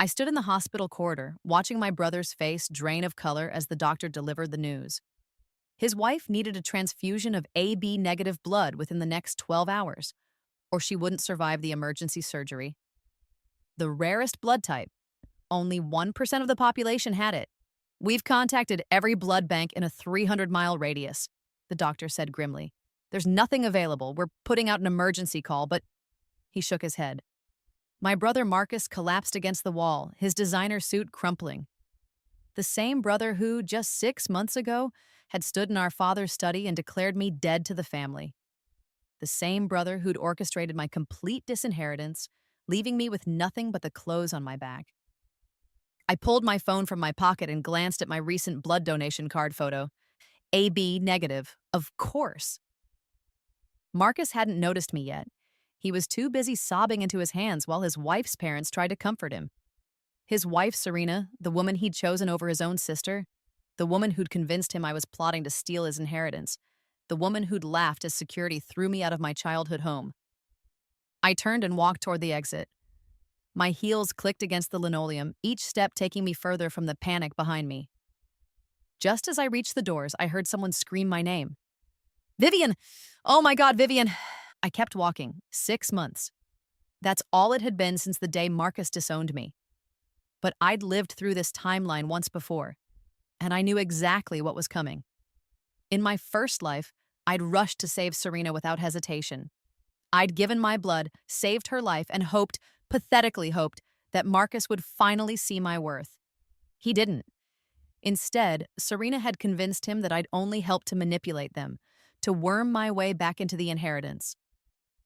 I stood in the hospital corridor, watching my brother's face drain of color as the doctor delivered the news. His wife needed a transfusion of AB negative blood within the next 12 hours, or she wouldn't survive the emergency surgery. The rarest blood type. Only 1% of the population had it. We've contacted every blood bank in a 300-mile radius, the doctor said grimly. There's nothing available. We're putting out an emergency call, but he shook his head. My brother Marcus collapsed against the wall, his designer suit crumpling. The same brother who, just 6 months ago, had stood in our father's study and declared me dead to the family. The same brother who'd orchestrated my complete disinheritance, leaving me with nothing but the clothes on my back. I pulled my phone from my pocket and glanced at my recent blood donation card photo. AB negative, of course. Marcus hadn't noticed me yet. He was too busy sobbing into his hands while his wife's parents tried to comfort him. His wife, Serena, the woman he'd chosen over his own sister, the woman who'd convinced him I was plotting to steal his inheritance, the woman who'd laughed as security threw me out of my childhood home. I turned and walked toward the exit. My heels clicked against the linoleum, each step taking me further from the panic behind me. Just as I reached the doors, I heard someone scream my name. Vivian! Oh my God, Vivian! I kept walking. 6 months. That's all it had been since the day Marcus disowned me. But I'd lived through this timeline once before, and I knew exactly what was coming. In my first life, I'd rushed to save Serena without hesitation. I'd given my blood, saved her life, and hoped, pathetically hoped, that Marcus would finally see my worth. He didn't. Instead, Serena had convinced him that I'd only helped to manipulate them, to worm my way back into the inheritance.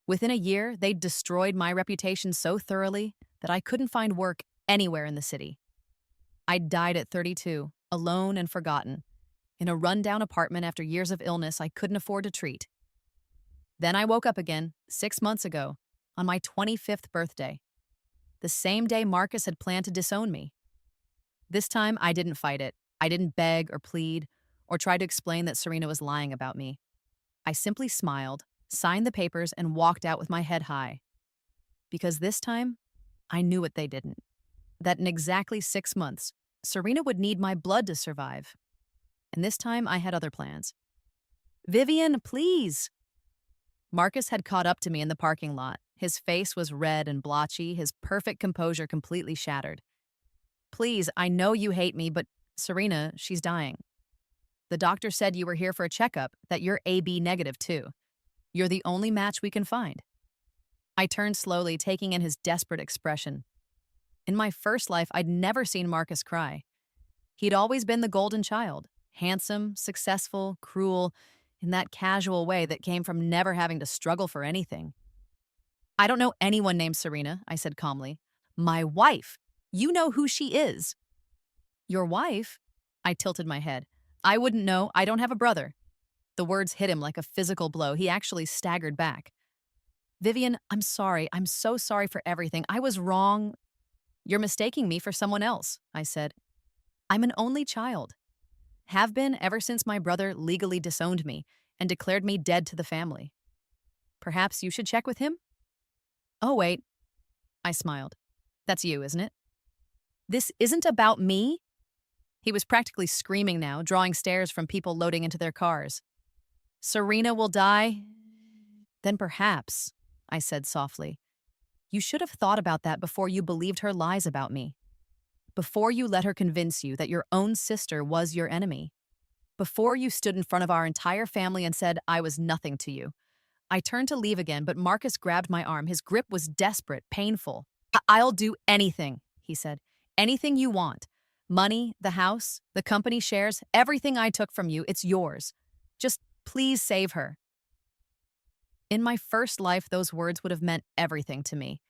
Within a year, they'd destroyed my reputation so thoroughly that I couldn't find work anywhere in the city. I'd died at 32, alone and forgotten, in a rundown apartment after years of illness I couldn't afford to treat. Then I woke up again, 6 months ago, on my 25th birthday, the same day Marcus had planned to disown me. This time, I didn't fight it. I didn't beg or plead or try to explain that Serena was lying about me. I simply smiled, signed the papers, and walked out with my head high. Because this time, I knew what they didn't. That in exactly 6 months, Serena would need my blood to survive. And this time, I had other plans. Vivian, please! Marcus had caught up to me in the parking lot. His face was red and blotchy, his perfect composure completely shattered. Please, I know you hate me, but Serena, she's dying. The doctor said you were here for a checkup, that you're AB negative too. You're the only match we can find. I turned slowly, taking in his desperate expression. In my first life, I'd never seen Marcus cry. He'd always been the golden child, handsome, successful, cruel, in that casual way that came from never having to struggle for anything. I don't know anyone named Serena, I said calmly. My wife. You know who she is. Your wife? I tilted my head. I wouldn't know. I don't have a brother. The words hit him like a physical blow. He actually staggered back. Vivian, I'm sorry. I'm so sorry for everything. I was wrong. You're mistaking me for someone else, I said. I'm an only child. Have been ever since my brother legally disowned me and declared me dead to the family. Perhaps you should check with him? Oh, wait. I smiled. That's you, isn't it? This isn't about me? He was practically screaming now, drawing stares from people loading into their cars. Serena will die? Then perhaps, I said softly, you should have thought about that before you believed her lies about me. Before you let her convince you that your own sister was your enemy. Before you stood in front of our entire family and said I was nothing to you. I turned to leave again, but Marcus grabbed my arm. His grip was desperate, painful. I'll do anything, he said. Anything you want. Money, the house, the company shares, everything I took from you, it's yours. Just please save her. In my first life, those words would have meant everything to me.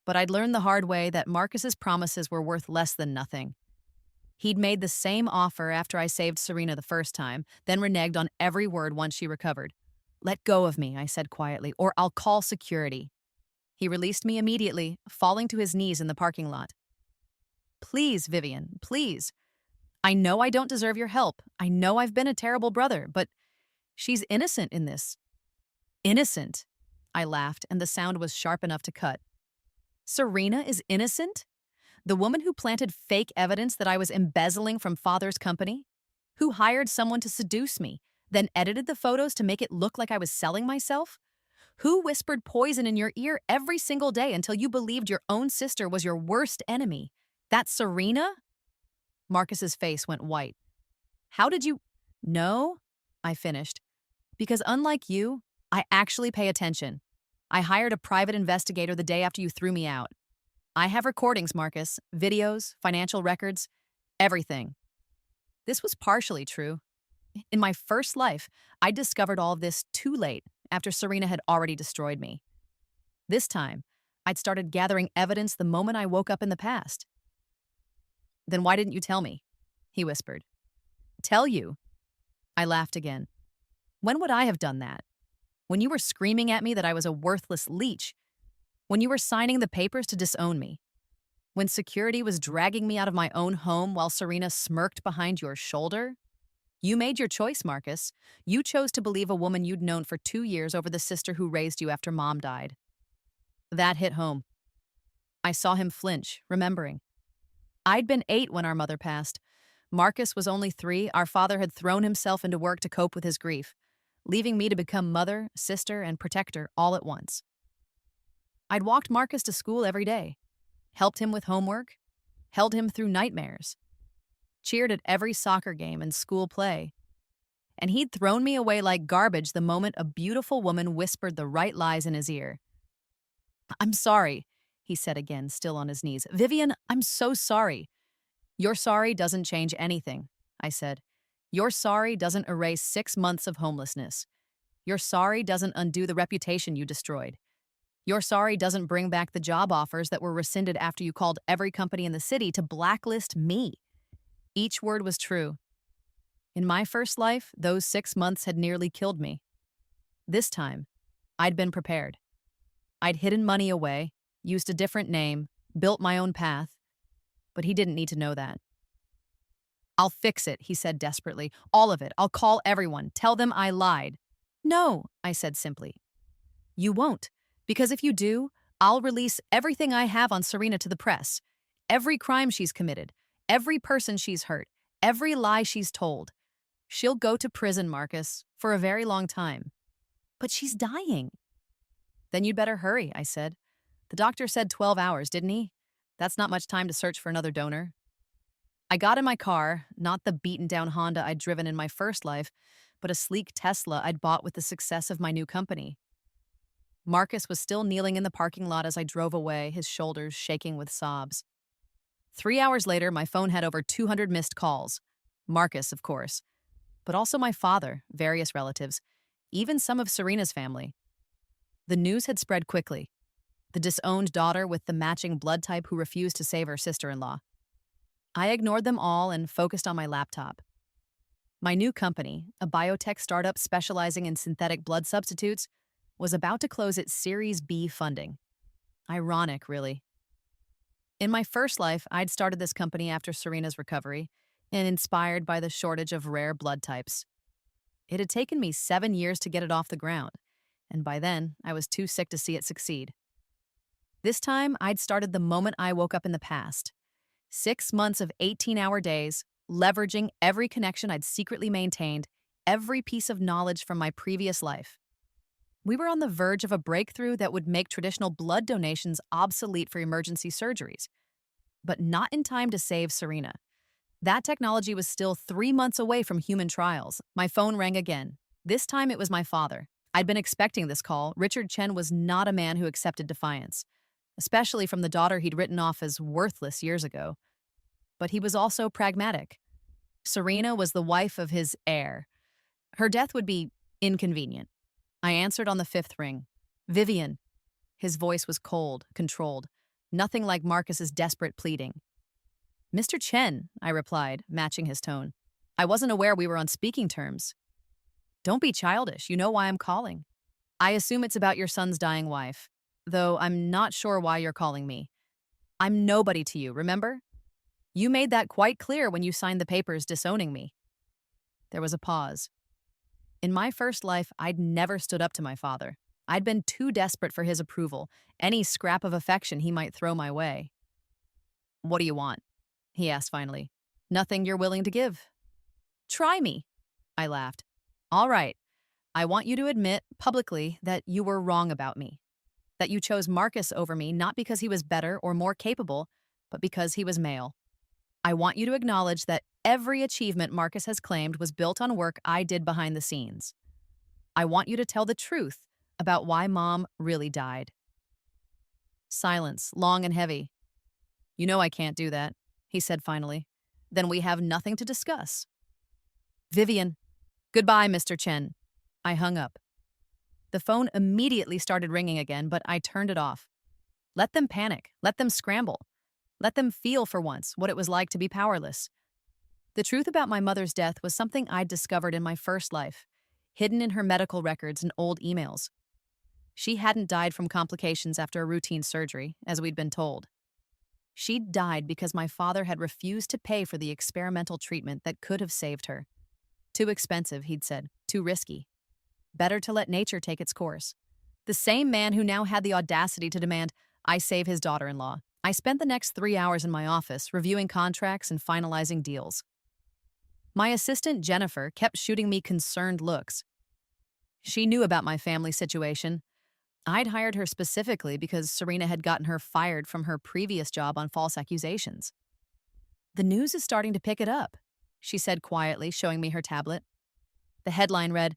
But I'd learned the hard way that Marcus's promises were worth less than nothing. He'd made the same offer after I saved Serena the first time, then reneged on every word once she recovered. Let go of me, I said quietly, or I'll call security. He released me immediately, falling to his knees in the parking lot. Please, Vivian, please. I know I don't deserve your help. I know I've been a terrible brother, but she's innocent in this. Innocent? I laughed, and the sound was sharp enough to cut. Serena is innocent? The woman who planted fake evidence that I was embezzling from father's company? Who hired someone to seduce me, then edited the photos to make it look like I was selling myself? Who whispered poison in your ear every single day until you believed your own sister was your worst enemy? That Serena? Marcus's face went white. How did you— No, I finished. Because unlike you, I actually pay attention. I hired a private investigator the day after you threw me out. I have recordings, Marcus, videos, financial records, everything. This was partially true. In my first life, I discovered all of this too late after Serena had already destroyed me. This time, I'd started gathering evidence the moment I woke up in the past. Then why didn't you tell me? He whispered. Tell you? I laughed again. When would I have done that? When you were screaming at me that I was a worthless leech? When you were signing the papers to disown me? When security was dragging me out of my own home while Serena smirked behind your shoulder? You made your choice, Marcus. You chose to believe a woman you'd known for 2 years over the sister who raised you after Mom died. That hit home. I saw him flinch, remembering. I'd been 8 when our mother passed. Marcus was only 3. Our father had thrown himself into work to cope with his grief, leaving me to become mother, sister, and protector all at once. I'd walked Marcus to school every day, helped him with homework, held him through nightmares, cheered at every soccer game and school play. And he'd thrown me away like garbage the moment a beautiful woman whispered the right lies in his ear. I'm sorry, he said again, still on his knees. Vivian, I'm so sorry. Your sorry doesn't change anything, I said. Your sorry doesn't erase 6 months of homelessness. Your sorry doesn't undo the reputation you destroyed. Your sorry doesn't bring back the job offers that were rescinded after you called every company in the city to blacklist me. Each word was true. In my first life, those 6 months had nearly killed me. This time, I'd been prepared. I'd hidden money away, used a different name, built my own path, but he didn't need to know that. I'll fix it, he said desperately. All of it. I'll call everyone. Tell them I lied. No, I said simply. You won't, because if you do, I'll release everything I have on Serena to the press. Every crime she's committed, every person she's hurt, every lie she's told. She'll go to prison, Marcus, for a very long time. But she's dying. Then you'd better hurry, I said. The doctor said 12 hours, didn't he? That's not much time to search for another donor. I got in my car, not the beaten-down Honda I'd driven in my first life, but a sleek Tesla I'd bought with the success of my new company. Marcus was still kneeling in the parking lot as I drove away, his shoulders shaking with sobs. 3 hours later, my phone had over 200 missed calls. Marcus, of course, but also my father, various relatives, even some of Serena's family. The news had spread quickly. The disowned daughter with the matching blood type who refused to save her sister-in-law. I ignored them all and focused on my laptop. My new company, a biotech startup specializing in synthetic blood substitutes, was about to close its Series B funding. Ironic, really. In my first life, I'd started this company after Serena's recovery and inspired by the shortage of rare blood types. It had taken me 7 years to get it off the ground, and by then, I was too sick to see it succeed. This time, I'd started the moment I woke up in the past. 6 months of 18-hour days, leveraging every connection I'd secretly maintained, every piece of knowledge from my previous life. We were on the verge of a breakthrough that would make traditional blood donations obsolete for emergency surgeries, but not in time to save Serena. That technology was still 3 months away from human trials. My phone rang again. This time it was my father. I'd been expecting this call. Richard Chen was not a man who accepted defiance, especially from the daughter he'd written off as worthless years ago. But he was also pragmatic. Serena was the wife of his heir. Her death would be inconvenient. I answered on the 5th ring. Vivian. His voice was cold, controlled, nothing like Marcus's desperate pleading. Mr. Chen, I replied, matching his tone. I wasn't aware we were on speaking terms. Don't be childish. You know why I'm calling. I assume it's about your son's dying wife, though I'm not sure why you're calling me. I'm nobody to you, remember? You made that quite clear when you signed the papers disowning me. There was a pause. In my first life, I'd never stood up to my father. I'd been too desperate for his approval, any scrap of affection he might throw my way. What do you want? He asked finally. Nothing you're willing to give. Try me. I laughed. All right. I want you to admit publicly that you were wrong about me, that you chose Marcus over me not because he was better or more capable, but because he was male. I want you to acknowledge that every achievement Marcus has claimed was built on work I did behind the scenes. I want you to tell the truth about why Mom really died. Silence, long and heavy. You know I can't do that, he said finally. Then we have nothing to discuss. Vivian. Goodbye, Mr. Chen. I hung up. The phone immediately started ringing again, but I turned it off. Let them panic. Let them scramble. Let them feel for once what it was like to be powerless. The truth about my mother's death was something I'd discovered in my first life, hidden in her medical records and old emails. She hadn't died from complications after a routine surgery, as we'd been told. She'd died because my father had refused to pay for the experimental treatment that could have saved her. Too expensive, he'd said. Too risky. Better to let nature take its course. The same man who now had the audacity to demand I save his daughter-in-law. I spent the next 3 hours in my office reviewing contracts and finalizing deals. My assistant, Jennifer, kept shooting me concerned looks. She knew about my family situation. I'd hired her specifically because Serena had gotten her fired from her previous job on false accusations. The news is starting to pick it up, she said quietly, showing me her tablet. The headline read,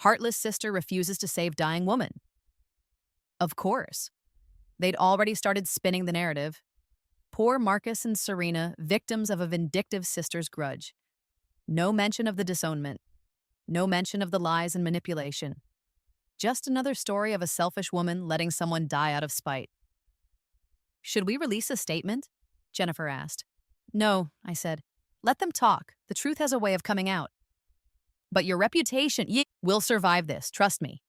Heartless Sister Refuses to Save Dying Woman. Of course. They'd already started spinning the narrative. Poor Marcus and Serena, victims of a vindictive sister's grudge. No mention of the disownment. No mention of the lies and manipulation. Just another story of a selfish woman letting someone die out of spite. Should we release a statement? Jennifer asked. No, I said. Let them talk. The truth has a way of coming out. But your reputation will survive this, trust me.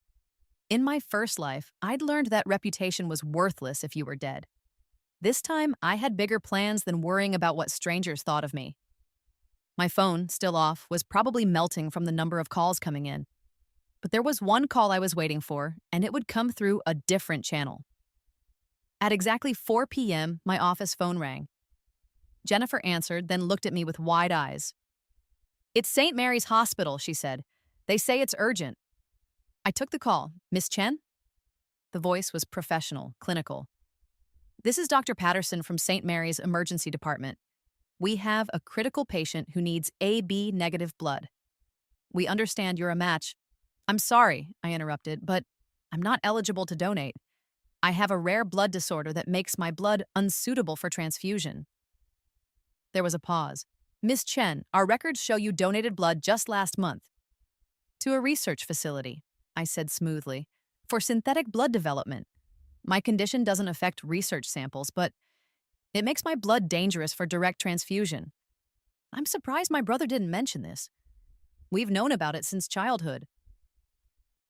In my first life, I'd learned that reputation was worthless if you were dead. This time, I had bigger plans than worrying about what strangers thought of me. My phone, still off, was probably melting from the number of calls coming in. But there was one call I was waiting for, and it would come through a different channel. At exactly 4 p.m., my office phone rang. Jennifer answered, then looked at me with wide eyes. It's St. Mary's Hospital, she said. They say it's urgent. I took the call. Miss Chen? The voice was professional, clinical. This is Dr. Patterson from St. Mary's Emergency Department. We have a critical patient who needs AB negative blood. We understand you're a match. I'm sorry, I interrupted, but I'm not eligible to donate. I have a rare blood disorder that makes my blood unsuitable for transfusion. There was a pause. Miss Chen, our records show you donated blood just last month. To a research facility, I said smoothly, for synthetic blood development. My condition doesn't affect research samples, but it makes my blood dangerous for direct transfusion. I'm surprised my brother didn't mention this. We've known about it since childhood.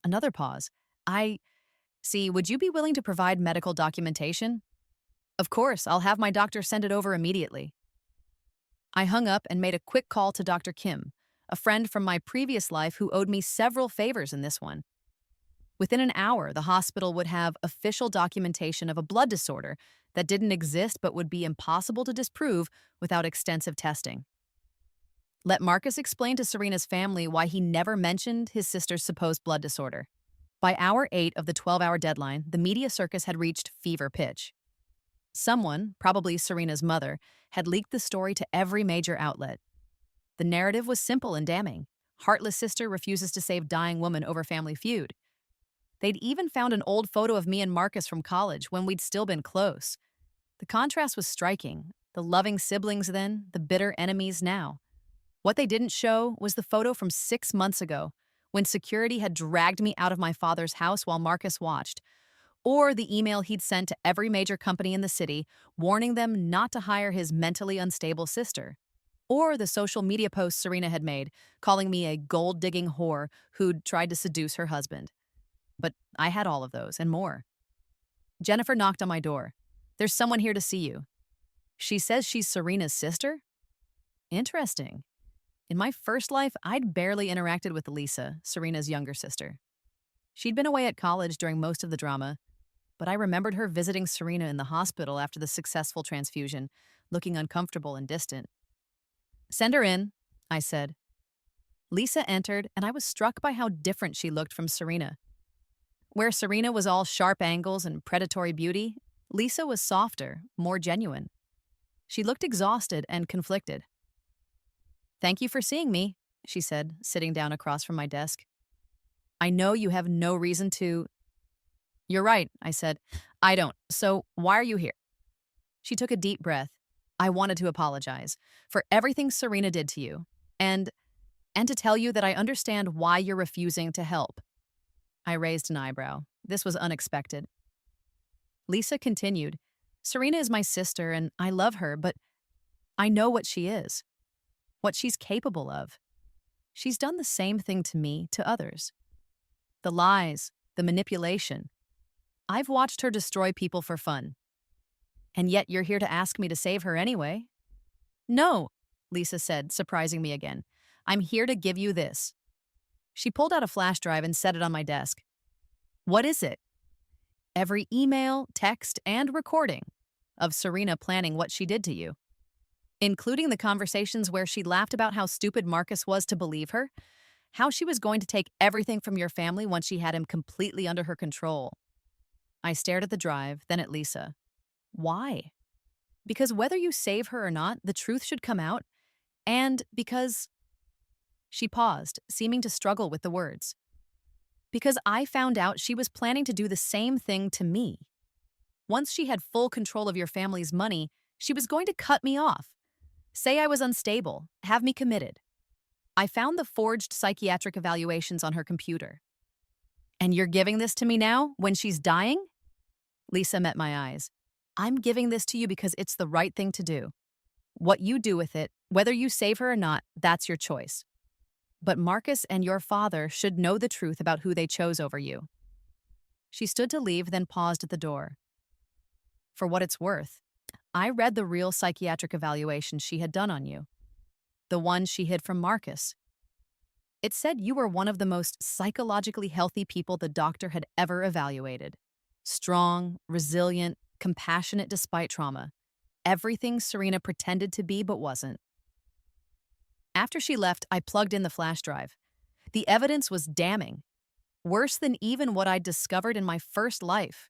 Another pause. Would you be willing to provide medical documentation? Of course, I'll have my doctor send it over immediately. I hung up and made a quick call to Dr. Kim, a friend from my previous life who owed me several favors in this one. Within an hour, the hospital would have official documentation of a blood disorder that didn't exist but would be impossible to disprove without extensive testing. Let Marcus explain to Serena's family why he never mentioned his sister's supposed blood disorder. By hour 8 of the 12-hour deadline, the media circus had reached fever pitch. Someone, probably Serena's mother, had leaked the story to every major outlet. The narrative was simple and damning. Heartless sister refuses to save dying woman over family feud. They'd even found an old photo of me and Marcus from college when we'd still been close. The contrast was striking. The loving siblings then, the bitter enemies now. What they didn't show was the photo from 6 months ago, when security had dragged me out of my father's house while Marcus watched, or the email he'd sent to every major company in the city warning them not to hire his mentally unstable sister, or the social media posts Serena had made calling me a gold-digging whore who'd tried to seduce her husband. But I had all of those and more. Jennifer knocked on my door. There's someone here to see you. She says she's Serena's sister? Interesting. In my first life, I'd barely interacted with Lisa, Serena's younger sister. She'd been away at college during most of the drama. but I remembered her visiting Serena in the hospital after the successful transfusion, looking uncomfortable and distant. Send her in, I said. Lisa entered, and I was struck by how different she looked from Serena. Where Serena was all sharp angles and predatory beauty, Lisa was softer, more genuine. She looked exhausted and conflicted. Thank you for seeing me, she said, sitting down across from my desk. I know you have no reason to. You're right, I said. I don't. So why are you here? She took a deep breath. I wanted to apologize for everything Serena did to you, and to tell you that I understand why you're refusing to help. I raised an eyebrow. This was unexpected. Lisa continued, Serena is my sister, and I love her, but I know what she is, what she's capable of. She's done the same thing to me, to others. The lies, the manipulation. I've watched her destroy people for fun. And yet you're here to ask me to save her anyway? No, Lisa said, surprising me again. I'm here to give you this. She pulled out a flash drive and set it on my desk. What is it? Every email, text, and recording of Serena planning what she did to you, including the conversations where she laughed about how stupid Marcus was to believe her, how she was going to take everything from your family once she had him completely under her control. I stared at the drive, then at Lisa. Why? Because whether you save her or not, the truth should come out, and because... She paused, seeming to struggle with the words. Because I found out she was planning to do the same thing to me. Once she had full control of your family's money, she was going to cut me off. Say I was unstable, have me committed. I found the forged psychiatric evaluations on her computer. And you're giving this to me now, when she's dying? Lisa met my eyes. I'm giving this to you because it's the right thing to do. What you do with it, whether you save her or not, that's your choice. But Marcus and your father should know the truth about who they chose over you. She stood to leave, then paused at the door. For what it's worth, I read the real psychiatric evaluation she had done on you. The one she hid from Marcus. It said you were one of the most psychologically healthy people the doctor had ever evaluated. Strong, resilient, compassionate despite trauma. Everything Serena pretended to be but wasn't. After she left, I plugged in the flash drive. The evidence was damning. Worse than even what I'd discovered in my first life.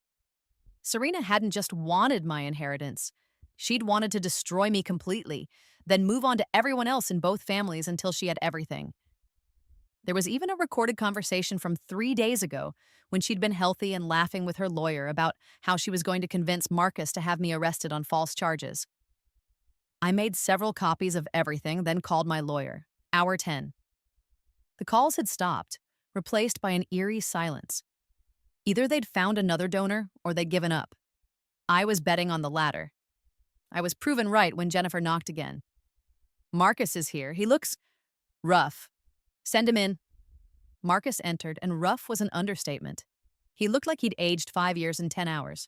Serena hadn't just wanted my inheritance. She'd wanted to destroy me completely, then move on to everyone else in both families until she had everything. There was even a recorded conversation from 3 days ago when she'd been healthy and laughing with her lawyer about how she was going to convince Marcus to have me arrested on false charges. I made several copies of everything, then called my lawyer. Hour 10. The calls had stopped, replaced by an eerie silence. Either they'd found another donor or they'd given up. I was betting on the latter. I was proven right when Jennifer knocked again. Marcus is here. He looks rough. Send him in. Marcus entered, and rough was an understatement. He looked like he'd aged 5 years and 10 hours.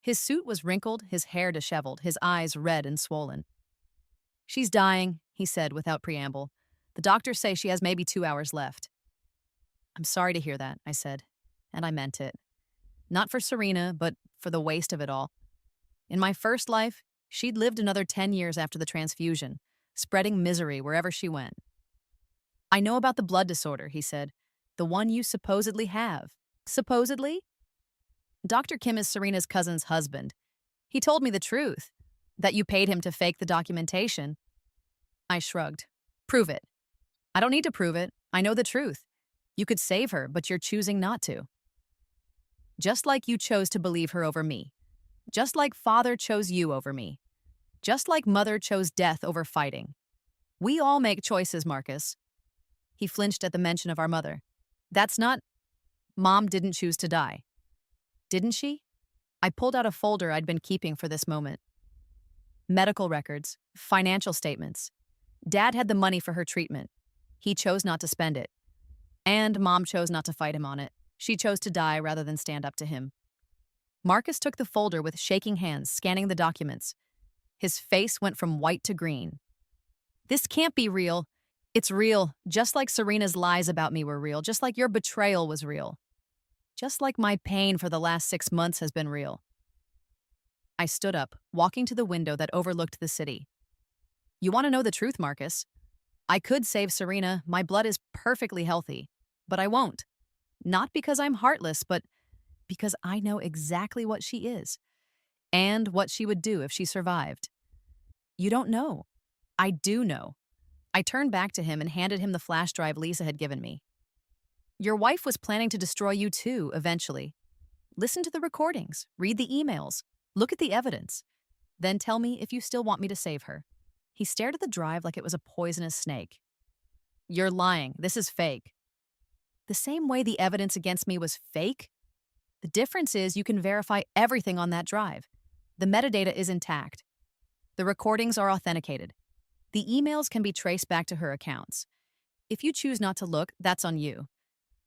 His suit was wrinkled, his hair disheveled, his eyes red and swollen. She's dying, he said without preamble. The doctors say she has maybe 2 hours left. I'm sorry to hear that, I said, and I meant it. Not for Serena, but for the waste of it all. In my first life, she'd lived another 10 years after the transfusion, spreading misery wherever she went. I know about the blood disorder, he said. The one you supposedly have. Supposedly? Dr. Kim is Serena's cousin's husband. He told me the truth, that you paid him to fake the documentation. I shrugged. Prove it. I don't need to prove it. I know the truth. You could save her, but you're choosing not to. Just like you chose to believe her over me. Just like father chose you over me. Just like mother chose death over fighting. We all make choices, Marcus. He flinched at the mention of our mother. That's not... Mom didn't choose to die. Didn't she? I pulled out a folder I'd been keeping for this moment. Medical records, financial statements. Dad had the money for her treatment. He chose not to spend it. And Mom chose not to fight him on it. She chose to die rather than stand up to him. Marcus took the folder with shaking hands, scanning the documents. His face went from white to green. This can't be real. It's real, just like Serena's lies about me were real, just like your betrayal was real. just like my pain for the last 6 months has been real. I stood up, walking to the window that overlooked the city. You want to know the truth, Marcus? I could save Serena. My blood is perfectly healthy. But I won't. Not because I'm heartless, but because I know exactly what she is and what she would do if she survived. You don't know. I do know. I turned back to him and handed him the flash drive Lisa had given me. Your wife was planning to destroy you too, eventually. Listen to the recordings, read the emails, look at the evidence. Then tell me if you still want me to save her. He stared at the drive like it was a poisonous snake. You're lying. This is fake. The same way the evidence against me was fake? The difference is you can verify everything on that drive. The metadata is intact. The recordings are authenticated. The emails can be traced back to her accounts. If you choose not to look, that's on you.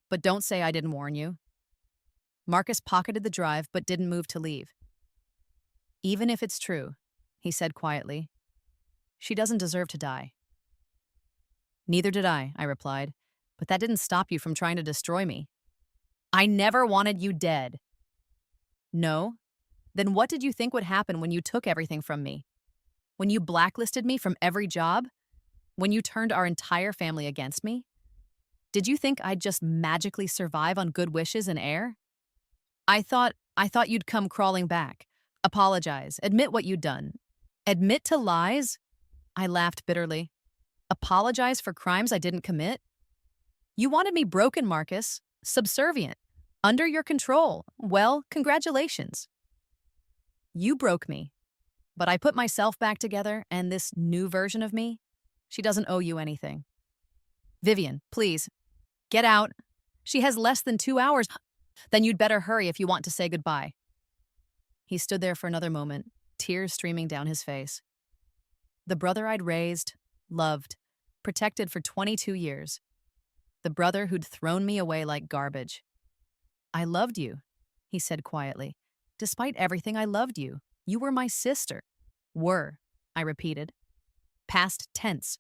But don't say I didn't warn you. Marcus pocketed the drive but didn't move to leave. Even if it's true, he said quietly, she doesn't deserve to die. Neither did I replied, but that didn't stop you from trying to destroy me. I never wanted you dead. No? Then what did you think would happen when you took everything from me? When you blacklisted me from every job? When you turned our entire family against me? Did you think I'd just magically survive on good wishes and air? I thought you'd come crawling back. Apologize. Admit what you'd done. Admit to lies? I laughed bitterly. Apologize for crimes I didn't commit? You wanted me broken, Marcus. Subservient. Under your control. Well, congratulations. You broke me. But I put myself back together, and this new version of me, she doesn't owe you anything. Vivian, please, get out. She has less than 2 hours. Then you'd better hurry if you want to say goodbye. He stood there for another moment, tears streaming down his face. The brother I'd raised, loved, protected for 22 years. The brother who'd thrown me away like garbage. I loved you, he said quietly. Despite everything, I loved you. You were my sister. Were, I repeated. Past tense.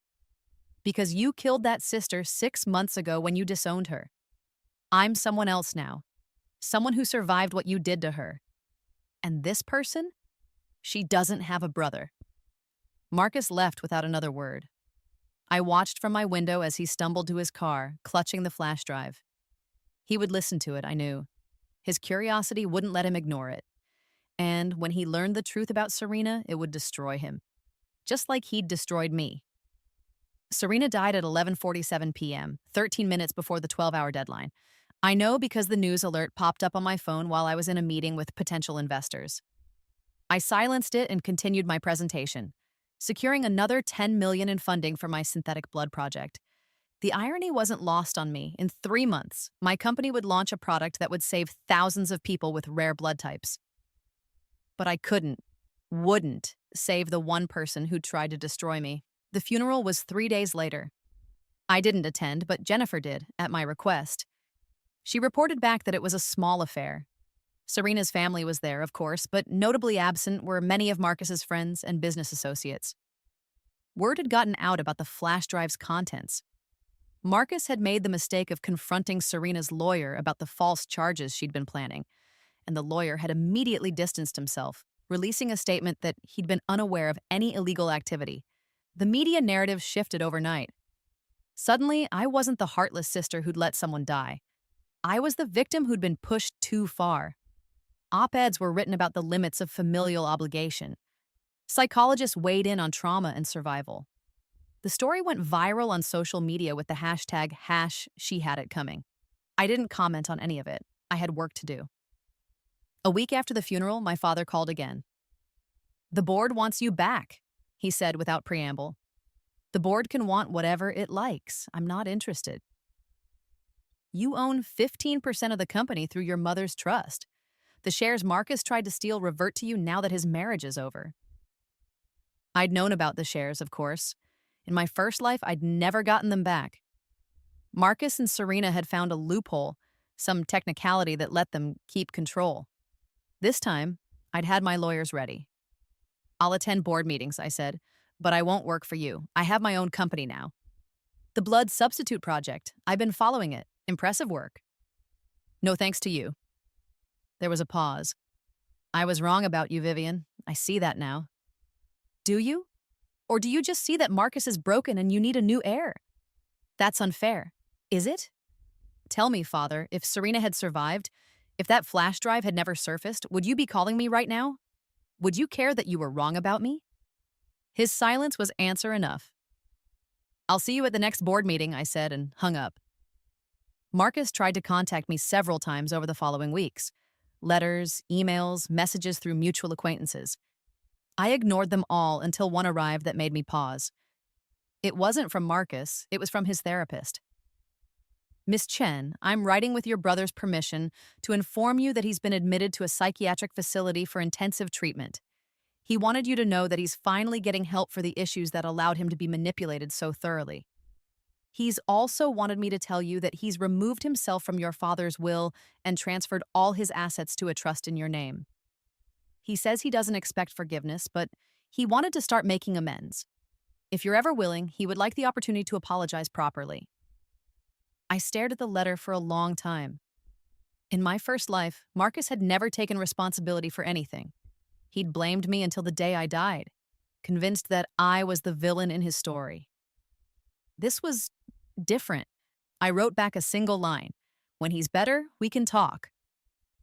Because you killed that sister 6 months ago when you disowned her. I'm someone else now. Someone who survived what you did to her. And this person? She doesn't have a brother. Marcus left without another word. I watched from my window as he stumbled to his car, clutching the flash drive. He would listen to it, I knew. His curiosity wouldn't let him ignore it. And when he learned the truth about Serena, it would destroy him. Just like he'd destroyed me. Serena died at 11:47 p.m., 13 minutes before the 12-hour deadline. I know because the news alert popped up on my phone while I was in a meeting with potential investors. I silenced it and continued my presentation, securing another $10 million in funding for my synthetic blood project. The irony wasn't lost on me. In 3 months, my company would launch a product that would save thousands of people with rare blood types. But I wouldn't save the one person who tried to destroy me. The funeral was 3 days later. I didn't attend, but Jennifer did, at my request. She reported back that it was a small affair. Serena's family was there, of course, but notably absent were many of Marcus's friends and business associates. Word had gotten out about the flash drive's contents. Marcus had made the mistake of confronting Serena's lawyer about the false charges she'd been planning, and the lawyer had immediately distanced himself, releasing a statement that he'd been unaware of any illegal activity. The media narrative shifted overnight. Suddenly, I wasn't the heartless sister who'd let someone die. I was the victim who'd been pushed too far. Op-eds were written about the limits of familial obligation. Psychologists weighed in on trauma and survival. The story went viral on social media with the hashtag #SheHadItComing. I didn't comment on any of it. I had work to do. A week after the funeral, my father called again. The board wants you back, he said without preamble. The board can want whatever it likes. I'm not interested. You own 15% of the company through your mother's trust. The shares Marcus tried to steal revert to you now that his marriage is over. I'd known about the shares, of course. In my first life, I'd never gotten them back. Marcus and Serena had found a loophole, some technicality that let them keep control. This time, I'd had my lawyers ready. I'll attend board meetings, I said, but I won't work for you. I have my own company now. The Blood Substitute Project. I've been following it. Impressive work. No thanks to you. There was a pause. I was wrong about you, Vivian. I see that now. Do you? Or do you just see that Marcus is broken and you need a new heir? That's unfair. Is it? Tell me, Father, if Serena had survived, if that flash drive had never surfaced, would you be calling me right now? Would you care that you were wrong about me? His silence was answer enough. I'll see you at the next board meeting, I said, and hung up. Marcus tried to contact me several times over the following weeks. Letters, emails, messages through mutual acquaintances. I ignored them all until one arrived that made me pause. It wasn't from Marcus, it was from his therapist. Miss Chen, I'm writing with your brother's permission to inform you that he's been admitted to a psychiatric facility for intensive treatment. He wanted you to know that he's finally getting help for the issues that allowed him to be manipulated so thoroughly. He's also wanted me to tell you that he's removed himself from your father's will and transferred all his assets to a trust in your name. He says he doesn't expect forgiveness, but he wanted to start making amends. If you're ever willing, he would like the opportunity to apologize properly. I stared at the letter for a long time. In my first life, Marcus had never taken responsibility for anything. He'd blamed me until the day I died, convinced that I was the villain in his story. This was different. I wrote back a single line. When he's better, we can talk.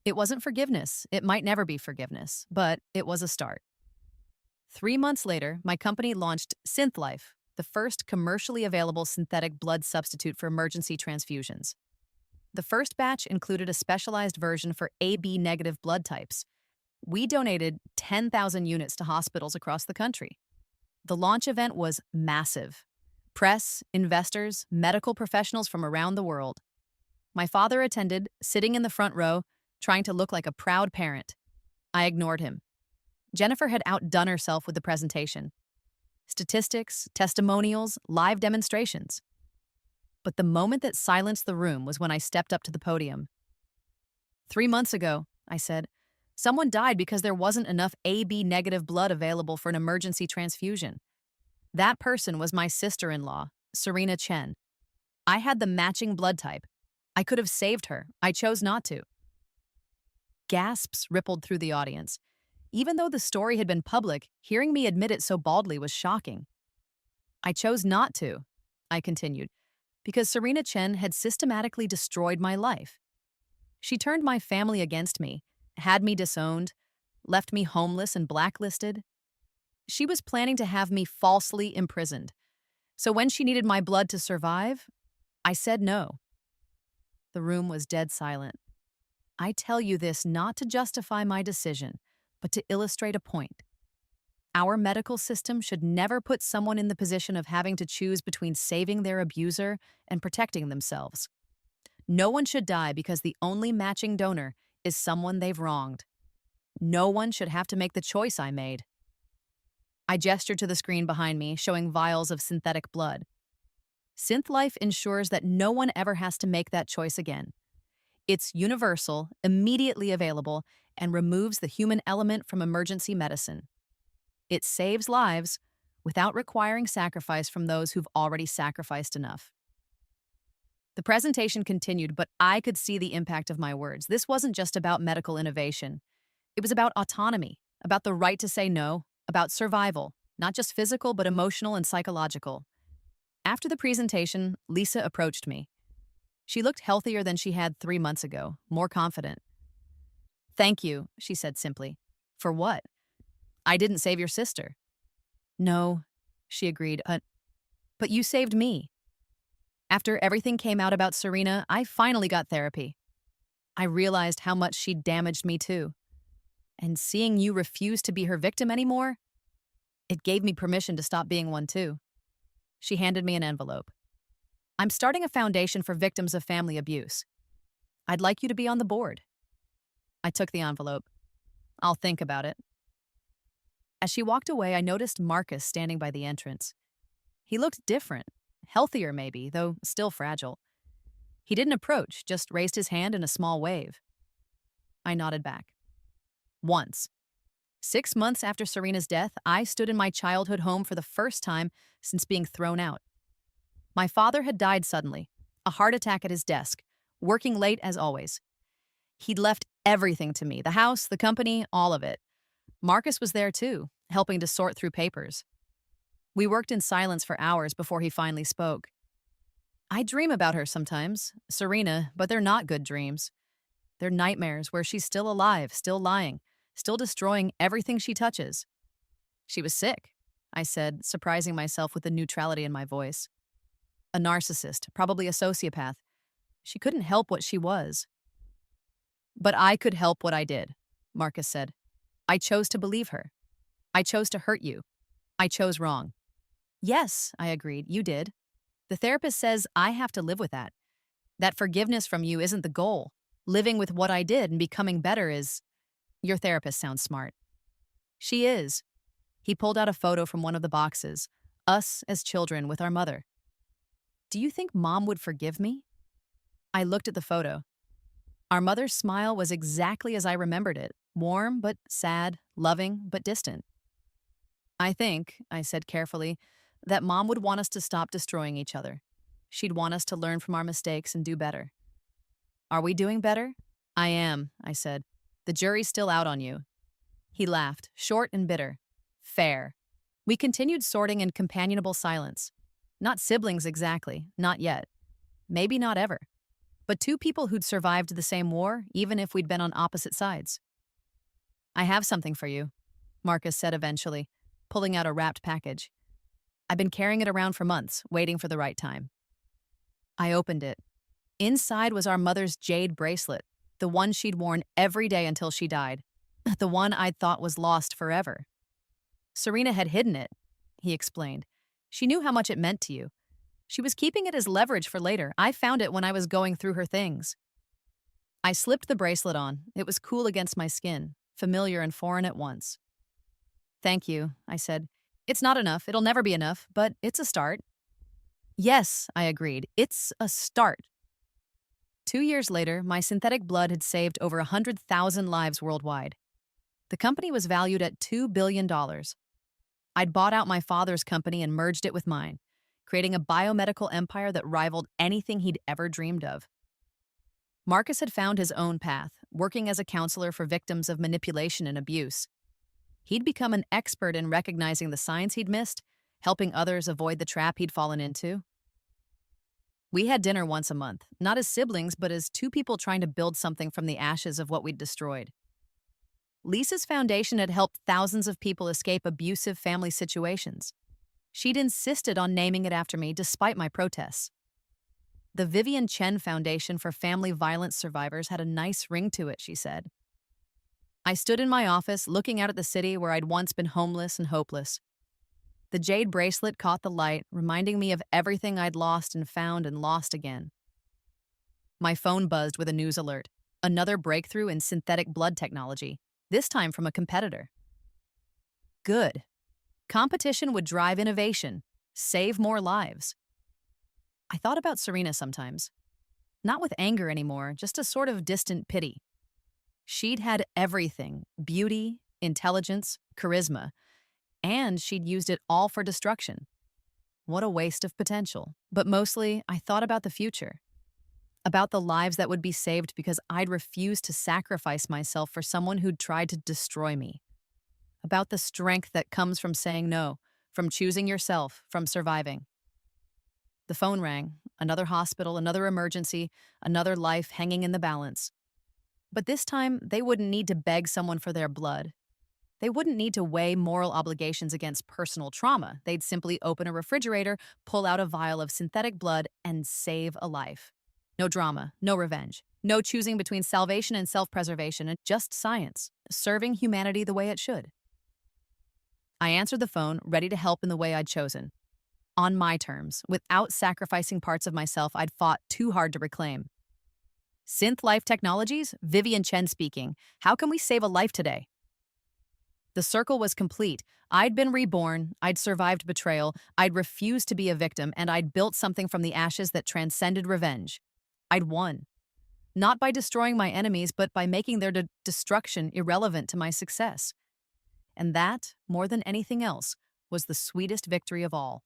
It wasn't forgiveness. It might never be forgiveness, but it was a start. 3 months later, my company launched Synthife, the first commercially available synthetic blood substitute for emergency transfusions. The first batch included a specialized version for AB negative blood types. We donated 10,000 units to hospitals across the country. The launch event was massive. Press, investors, medical professionals from around the world. My father attended, sitting in the front row, trying to look like a proud parent. I ignored him. Jennifer had outdone herself with the presentation. Statistics, testimonials, live demonstrations. But the moment that silenced the room was when I stepped up to the podium. 3 months ago, I said, someone died because there wasn't enough AB negative blood available for an emergency transfusion. That person was my sister-in-law, Serena Chen. I had the matching blood type. I could have saved her. I chose not to. Gasps rippled through the audience. Even though the story had been public, hearing me admit it so baldly was shocking. I chose not to, I continued, because Serena Chen had systematically destroyed my life. She turned my family against me, had me disowned, left me homeless and blacklisted. She was planning to have me falsely imprisoned. So when she needed my blood to survive, I said no. The room was dead silent. I tell you this not to justify my decision, but to illustrate a point. Our medical system should never put someone in the position of having to choose between saving their abuser and protecting themselves. No one should die because the only matching donor is someone they've wronged. No one should have to make the choice I made. I gestured to the screen behind me, showing vials of synthetic blood. Synthife ensures that no one ever has to make that choice again. It's universal, immediately available, and removes the human element from emergency medicine. It saves lives without requiring sacrifice from those who've already sacrificed enough. The presentation continued, but I could see the impact of my words. This wasn't just about medical innovation. It was about autonomy, about the right to say no, about survival, not just physical, but emotional and psychological. After the presentation, Lisa approached me. She looked healthier than she had 3 months ago, more confident. Thank you, she said simply. For what? I didn't save your sister. No, she agreed, but you saved me. After everything came out about Serena, I finally got therapy. I realized how much she'd damaged me too. And seeing you refuse to be her victim anymore, it gave me permission to stop being one too. She handed me an envelope. I'm starting a foundation for victims of family abuse. I'd like you to be on the board. I took the envelope. I'll think about it. As she walked away, I noticed Marcus standing by the entrance. He looked different, healthier maybe, though still fragile. He didn't approach, just raised his hand in a small wave. I nodded back. Once. 6 months after Serena's death, I stood in my childhood home for the first time since being thrown out. My father had died suddenly, a heart attack at his desk, working late as always. He'd left everything to me, the house, the company, all of it. Marcus was there too, helping to sort through papers. We worked in silence for hours before he finally spoke. I dream about her sometimes, Serena, but they're not good dreams. They're nightmares where she's still alive, still lying, still destroying everything she touches. She was sick, I said, surprising myself with the neutrality in my voice. A narcissist, probably a sociopath. She couldn't help what she was. But I could help what I did, Marcus said. I chose to believe her. I chose to hurt you. I chose wrong. Yes, I agreed, you did. The therapist says I have to live with that. That forgiveness from you isn't the goal. Living with what I did and becoming better is. Your therapist sounds smart. She is. He pulled out a photo from one of the boxes. Us as children with our mother. Do you think Mom would forgive me? I looked at the photo. Our mother's smile was exactly as I remembered it. Warm but sad, loving but distant. I think, I said carefully, that Mom would want us to stop destroying each other. She'd want us to learn from our mistakes and do better. Are we doing better? I am, I said. The jury's still out on you. He laughed, short and bitter. Fair. We continued sorting in companionable silence. Not siblings exactly, not yet. Maybe not ever. But two people who'd survived the same war, even if we'd been on opposite sides. I have something for you, Marcus said eventually, pulling out a wrapped package. I've been carrying it around for months, waiting for the right time. I opened it. Inside was our mother's jade bracelet, the one she'd worn every day until she died, the one I'd thought was lost forever. Serena had hidden it, he explained. She knew how much it meant to you. She was keeping it as leverage for later. I found it when I was going through her things. I slipped the bracelet on. It was cool against my skin, familiar and foreign at once. Thank you, I said. It's not enough. It'll never be enough, but it's a start. Yes, I agreed. It's a start. 2 years later, my synthetic blood had saved over 100,000 lives worldwide. The company was valued at $2 billion. I'd bought out my father's company and merged it with mine, creating a biomedical empire that rivaled anything he'd ever dreamed of. Marcus had found his own path, working as a counselor for victims of manipulation and abuse. He'd become an expert in recognizing the signs he'd missed, helping others avoid the trap he'd fallen into. We had dinner once a month, not as siblings, but as two people trying to build something from the ashes of what we'd destroyed. Lisa's foundation had helped thousands of people escape abusive family situations. She'd insisted on naming it after me despite my protests. The Vivian Chen Foundation for Family Violence Survivors had a nice ring to it, she said. I stood in my office, looking out at the city where I'd once been homeless and hopeless. The jade bracelet caught the light, reminding me of everything I'd lost and found and lost again. My phone buzzed with a news alert. Another breakthrough in synthetic blood technology, this time from a competitor. Good. Competition would drive innovation, save more lives. I thought about Serena sometimes. Not with anger anymore, just a sort of distant pity. She'd had everything, beauty, intelligence, charisma, and she'd used it all for destruction. What a waste of potential. But mostly, I thought about the future. About the lives that would be saved because I'd refused to sacrifice myself for someone who'd tried to destroy me. About the strength that comes from saying no, from choosing yourself, from surviving. The phone rang. Another hospital, another emergency, another life hanging in the balance. But this time, they wouldn't need to beg someone for their blood. They wouldn't need to weigh moral obligations against personal trauma. They'd simply open a refrigerator, pull out a vial of synthetic blood, and save a life. No drama, no revenge, no choosing between salvation and self-preservation, and just science, serving humanity the way it should. I answered the phone, ready to help in the way I'd chosen. On my terms, without sacrificing parts of myself I'd fought too hard to reclaim. Synthife Technologies, Vivian Chen speaking. How can we save a life today? The circle was complete. I'd been reborn, I'd survived betrayal, I'd refused to be a victim, and I'd built something from the ashes that transcended revenge. I'd won. Not by destroying my enemies, but by making their destruction irrelevant to my success. And that, more than anything else, was the sweetest victory of all.